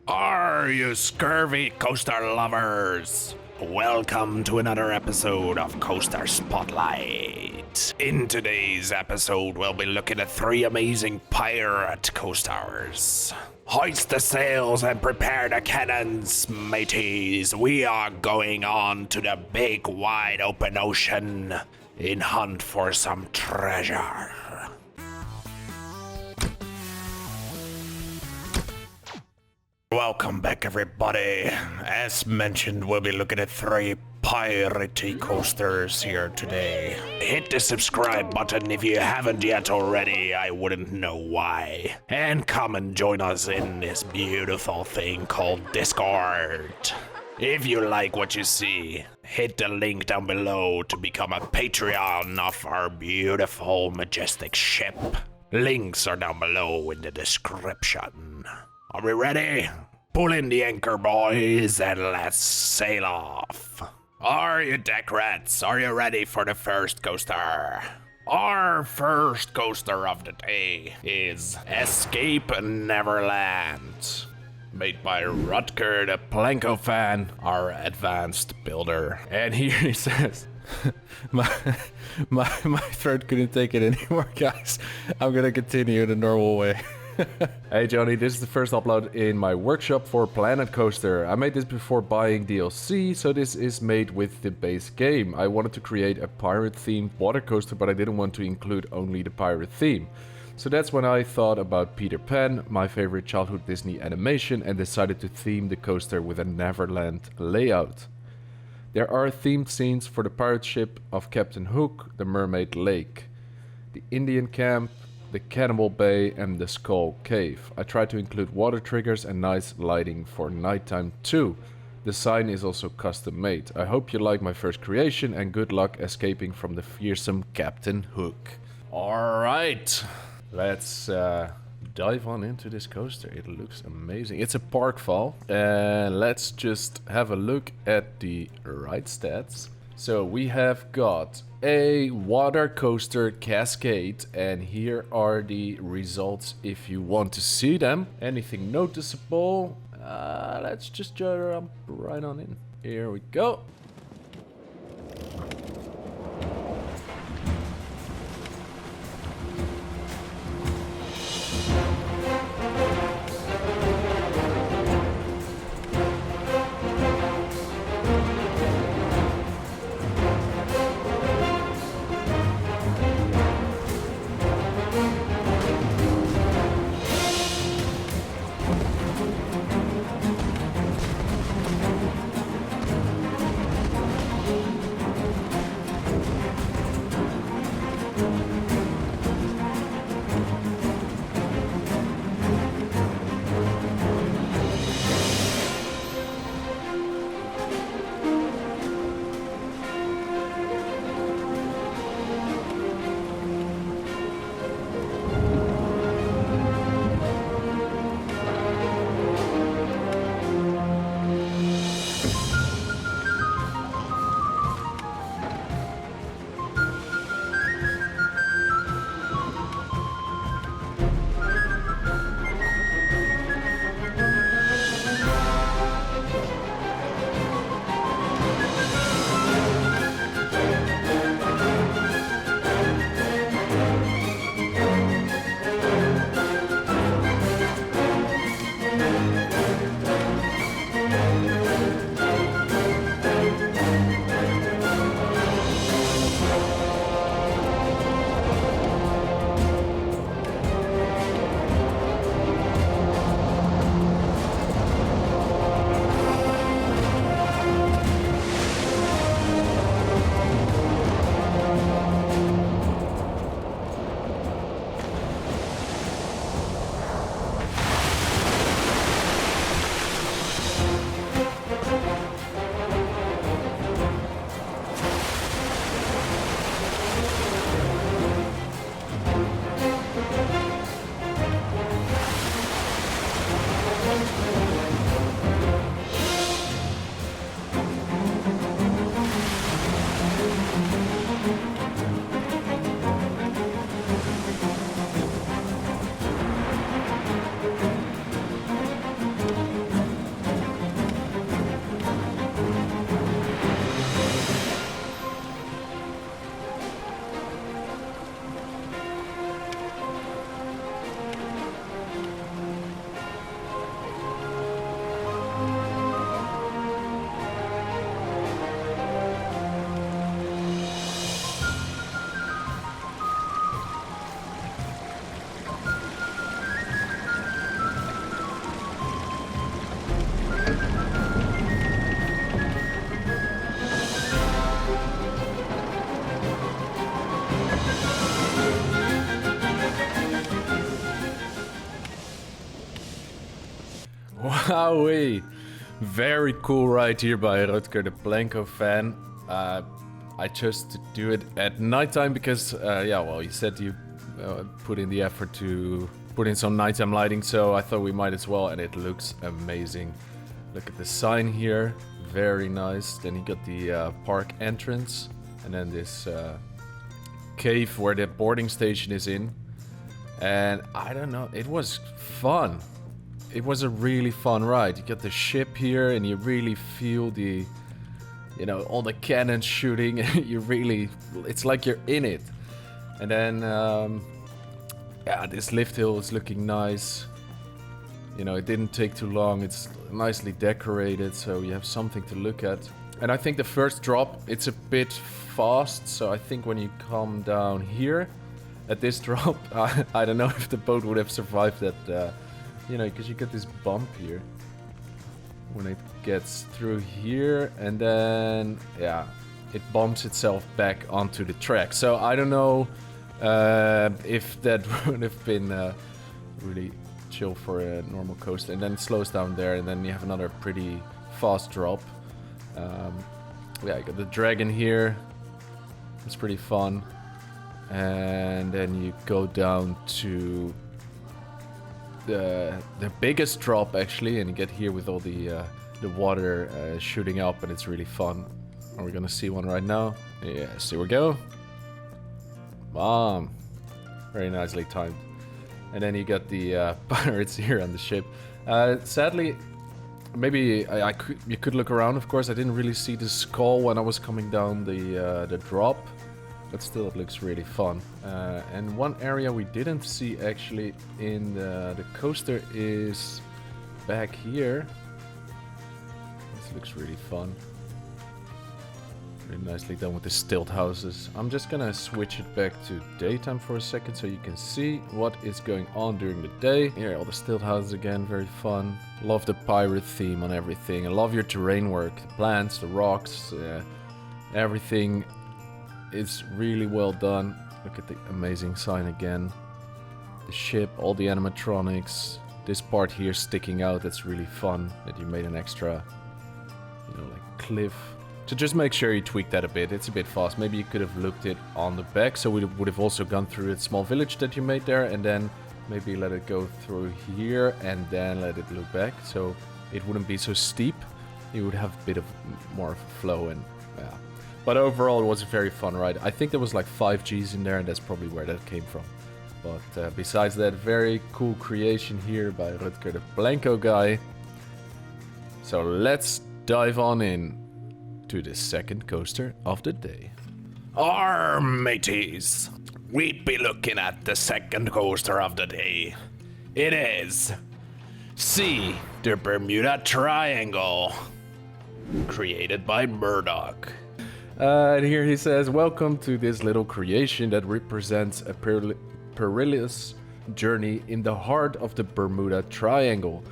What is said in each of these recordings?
Are you scurvy coaster lovers? Welcome to another episode of Coaster Spotlight. In today's episode, we'll be looking at 3 amazing pirate coasters. Hoist the sails and prepare the cannons, mateys. We are going on to the big wide open ocean in hunt for some treasure. Welcome back, everybody. As mentioned, we'll be looking at 3 piratey coasters here today. Hit the subscribe button if you haven't yet already. I wouldn't know why. And come and join us in this beautiful thing called Discord. If you like what you see, hit the link down below to become a Patreon of our beautiful, majestic ship. Links are down below in the description. Are we ready? Pull in the anchor, boys, and let's sail off. Are you deck rats? Are you ready for the first coaster? Our first coaster of the day is Escape Neverland, made by Rutger the Planko fan, our advanced builder. And here he says, my throat couldn't take it anymore, guys. I'm gonna continue the normal way. Hey Johnny, this is the first upload in my workshop for Planet Coaster. I made this before buying DLC, so this is made with the base game. I wanted to create a pirate-themed water coaster, but I didn't want to include only the pirate theme. So that's when I thought about Peter Pan, my favorite childhood Disney animation, and decided to theme the coaster with a Neverland layout. There are themed scenes for the pirate ship of Captain Hook, the Mermaid Lake, the Indian camp, the Cannibal Bay and the Skull Cave. I tried to include water triggers and nice lighting for nighttime too. The sign is also custom made. I hope you like my first creation and good luck escaping from the fearsome Captain Hook. Alright, let's dive on into this coaster. It looks amazing. It's a park fall. And let's just have a look at the ride stats. So we have got a water coaster cascade, and here are the results if you want to see them. Anything noticeable? Let's just jump right on in. Here we go. Wowee! Very cool ride here by Rutger the Blanco fan. I chose to do it at nighttime because, yeah, well, you said you put in the effort to put in some nighttime lighting, so I thought we might as well, and it looks amazing. Look at the sign here, very nice. Then you got the park entrance, and then this cave where the boarding station is in. And I don't know, it was fun. It was a really fun ride. You got the ship here, and you really feel the, you know, all the cannons shooting. You really, it's like you're in it. And then, yeah, this lift hill is looking nice. You know, it didn't take too long. It's nicely decorated, so you have something to look at. And I think the first drop, it's a bit fast. So I think when you come down here at this drop, I don't know if the boat would have survived that, you know, because you get this bump here when it gets through here, and then, yeah, it bumps itself back onto the track. So I don't know if that would have been really chill for a normal coaster. And then it slows down there, and then you have another pretty fast drop. Yeah, you got the dragon here. It's pretty fun. And then you go down to the biggest drop actually, and you get here with all the water shooting up, and it's really fun. And we're gonna see one right now. Yes, here we go. Bomb. Very nicely timed. And then you got the pirates here on the ship. Sadly, maybe you could look around. Of course, I didn't really see the skull when I was coming down the drop. But still, it looks really fun. And one area we didn't see actually in the coaster is back here. This looks really fun. Really nicely done with the stilt houses. I'm just gonna switch it back to daytime for a second so you can see what is going on during the day. Here, all the stilt houses again, very fun. Love the pirate theme on everything. I love your terrain work, the plants, the rocks, everything. It's really well done. Look at the amazing sign again. The ship, all the animatronics. This part here sticking out, that's really fun. That you made an extra, you know, like cliff. So just make sure you tweak that a bit. It's a bit fast. Maybe you could have looked it on the back, so we would have also gone through a small village that you made there, and then maybe let it go through here, and then let it loop back, so it wouldn't be so steep. You would have a bit of more of a flow, and yeah. But overall, it was a very fun ride. I think there was like 5 Gs in there, and that's probably where that came from. But besides that, very cool creation here by Rutger the Blanco guy. So let's dive on in to the second coaster of the day. Arr, mateys, we'd be looking at the second coaster of the day. It is S.E.A, the Bermuda Triangle, created by Murdoch. And here he says, welcome to this little creation that represents a perilous journey in the heart of the Bermuda Triangle.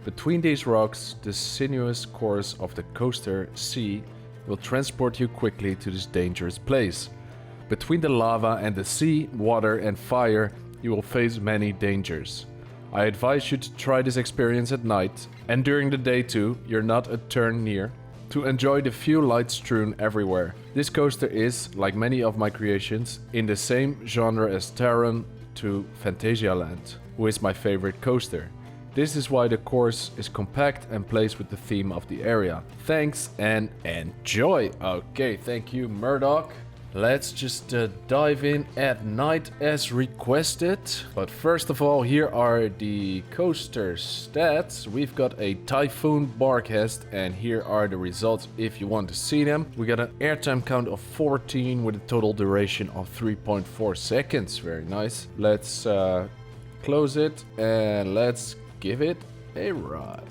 Between these rocks, the sinuous course of the coaster S.E.A will transport you quickly to this dangerous place. Between the lava and the sea, water and fire, you will face many dangers. I advise you to try this experience at night, and during the day too, you're not a turn near, to enjoy the few lights strewn everywhere. This coaster is, like many of my creations, in the same genre as Taron to Phantasialand, who is my favorite coaster. This is why the course is compact and plays with the theme of the area. Thanks and enjoy! Okay, thank you, Murdoch. Let's just dive in at night as requested. But first of all, here are the coaster stats. We've got a Typhoon Barcast, and here are the results if you want to see them. We got an airtime count of 14 with a total duration of 3.4 seconds. Very nice. Let's close it and let's give it a ride.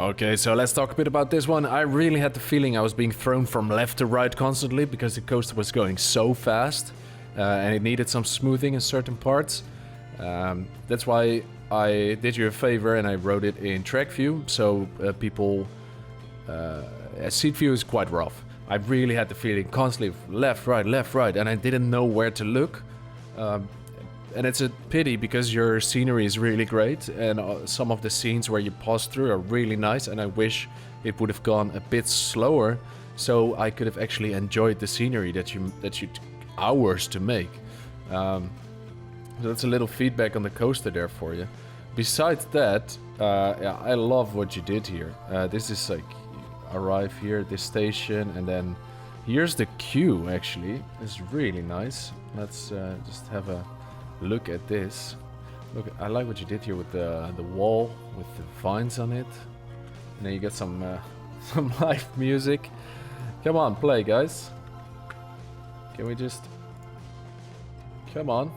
Okay, so let's talk a bit about this one. I really had the feeling I was being thrown from left to right constantly because the coaster was going so fast and it needed some smoothing in certain parts. That's why I did you a favor and I wrote it in track view, so people... seat view is quite rough. I really had the feeling constantly left, right, and I didn't know where to look. And it's a pity because your scenery is really great and some of the scenes where you pause through are really nice, and I wish it would have gone a bit slower so I could have actually enjoyed the scenery that you took hours to make. So that's a little feedback on the coaster there for you. Besides that, yeah, I love what you did here. This is like, you arrive here at this station and then here's the queue actually. It's really nice. Let's just have a look at this. Look, I like what you did here with the wall with the vines on it. And then you get some live music. Come on, play, guys. Can we just... Come on.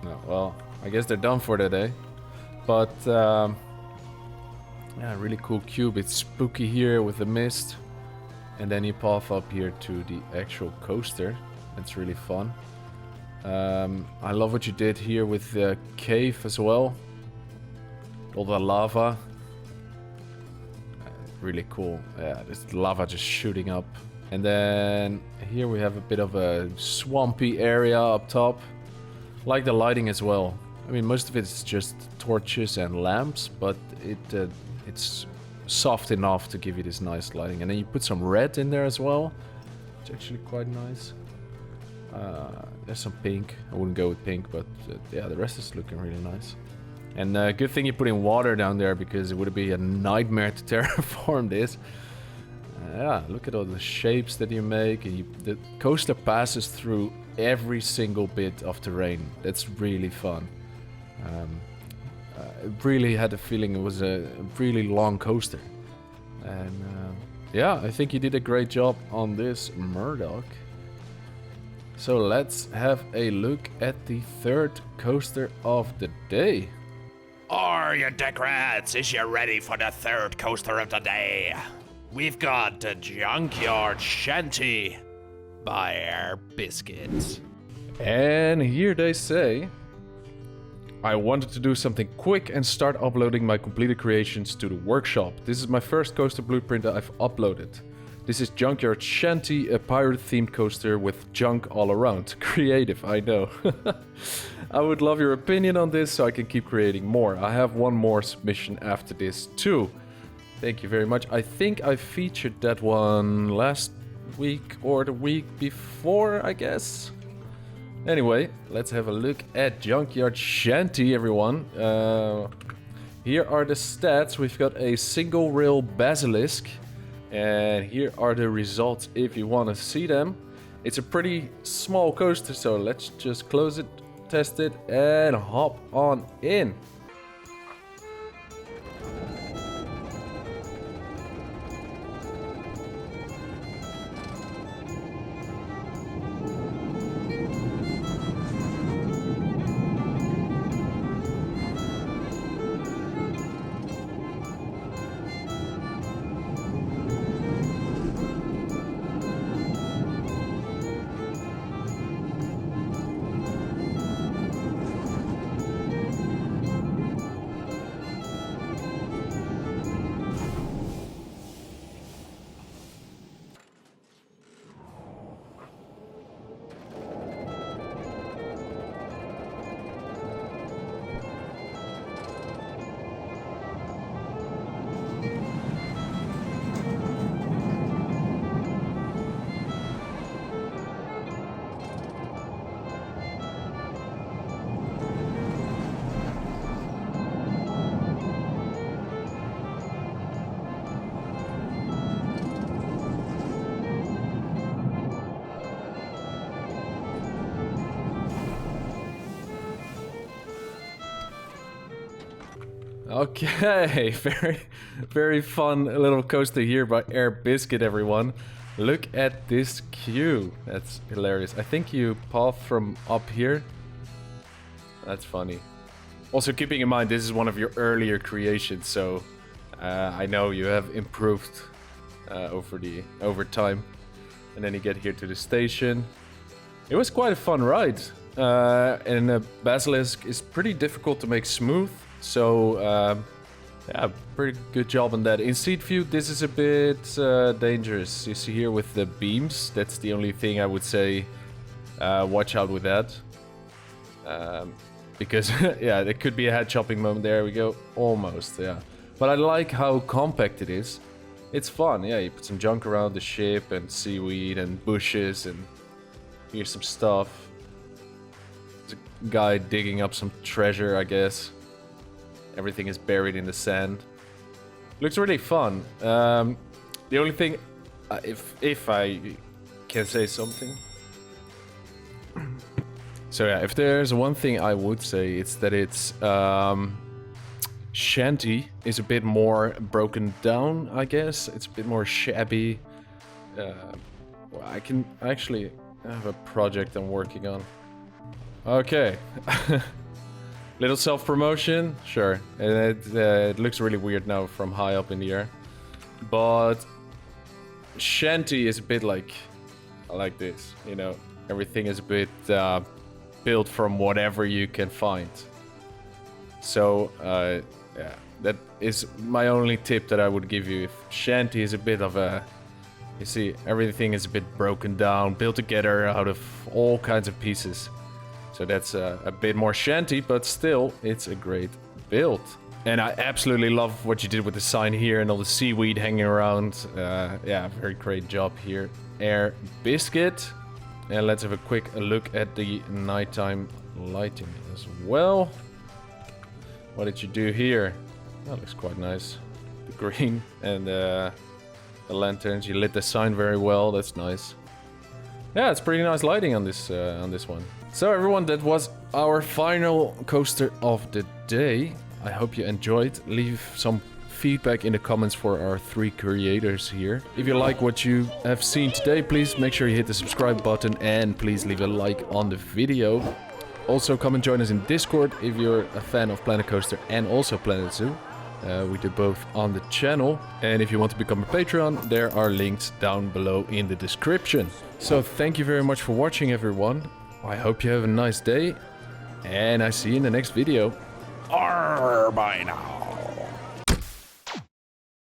No, well, I guess they're done for the day. But, yeah, really cool cube. It's spooky here with the mist. And then you pop up here to the actual coaster. It's really fun. I love what you did here with the cave as well. All the lava. Really cool. Yeah, there's lava just shooting up. And then here we have a bit of a swampy area up top. Like the lighting as well. I mean, most of it is just torches and lamps, but it's soft enough to give you this nice lighting. And then you put some red in there as well. It's actually quite nice. There's some pink. I wouldn't go with pink, but yeah, the rest is looking really nice. And good thing you put in water down there because it would be a nightmare to terraform this. Yeah, look at all the shapes that you make. And the coaster passes through every single bit of terrain. That's really fun. I really had the feeling it was a really long coaster. And yeah, I think you did a great job on this, Murdoch. So let's have a look at the third coaster of the day. Are you deck rats? Is you ready for the third coaster of the day? We've got the Junkyard Shanty by Biscuit. And here they say, I wanted to do something quick and start uploading my completed creations to the workshop. This is my first coaster blueprint that I've uploaded. This is Junkyard Shanty, a pirate-themed coaster with junk all around. Creative, I know. I would love your opinion on this so I can keep creating more. I have one more submission after this too. Thank you very much. I think I featured that one last week or the week before, I guess. Anyway, let's have a look at Junkyard Shanty, everyone. Here are the stats. We've got a single rail basilisk. And here are the results if you want to see them. It's a pretty small coaster, so let's just close it, test it, and hop on in. Okay, very fun little coaster here by Biscuit, everyone. Look at this queue. That's hilarious. I think you path from up here. That's funny. Also, keeping in mind, this is one of your earlier creations, so I know you have improved over time. And then you get here to the station. It was quite a fun ride. And Basilisk is pretty difficult to make smooth. So, yeah, pretty good job on that. In Street View, this is a bit dangerous. You see here with the beams, that's the only thing I would say, watch out with that. Because, yeah, there could be a head chopping moment. There we go, almost, yeah. But I like how compact it is. It's fun, yeah, you put some junk around the ship and seaweed and bushes and here's some stuff. There's a guy digging up some treasure, I guess. Everything is buried in the sand. Looks really fun. The only thing, if I can say something. So yeah, if there's one thing I would say, it's that it's Shanty is a bit more broken down, I guess. It's a bit more shabby. Well, I can actually have a project I'm working on. Okay. Little self-promotion, sure. And it looks really weird now from high up in the air. But Shanty is a bit like this, you know. Everything is a bit built from whatever you can find. So, yeah, that is my only tip that I would give you. If Shanty is a bit of a... You see, everything is a bit broken down, built together out of all kinds of pieces. So that's a bit more Shanty, but still, it's a great build. And I absolutely love what you did with the sign here and all the seaweed hanging around. Yeah, very great job here. Air Biscuit. And let's have a quick look at the nighttime lighting as well. What did you do here? That looks quite nice. The green and the lanterns. You lit the sign very well. That's nice. Yeah, it's pretty nice lighting on this one. So everyone, that was our final coaster of the day. I hope you enjoyed. Leave some feedback in the comments for our 3 creators here. If you like what you have seen today, please make sure you hit the subscribe button and please leave a like on the video. Also, come and join us in Discord if you're a fan of Planet Coaster and also Planet Zoo. We do both on the channel. And if you want to become a Patreon, there are links down below in the description. So thank you very much for watching, everyone. I hope you have a nice day. And I see you in the next video. Bye now.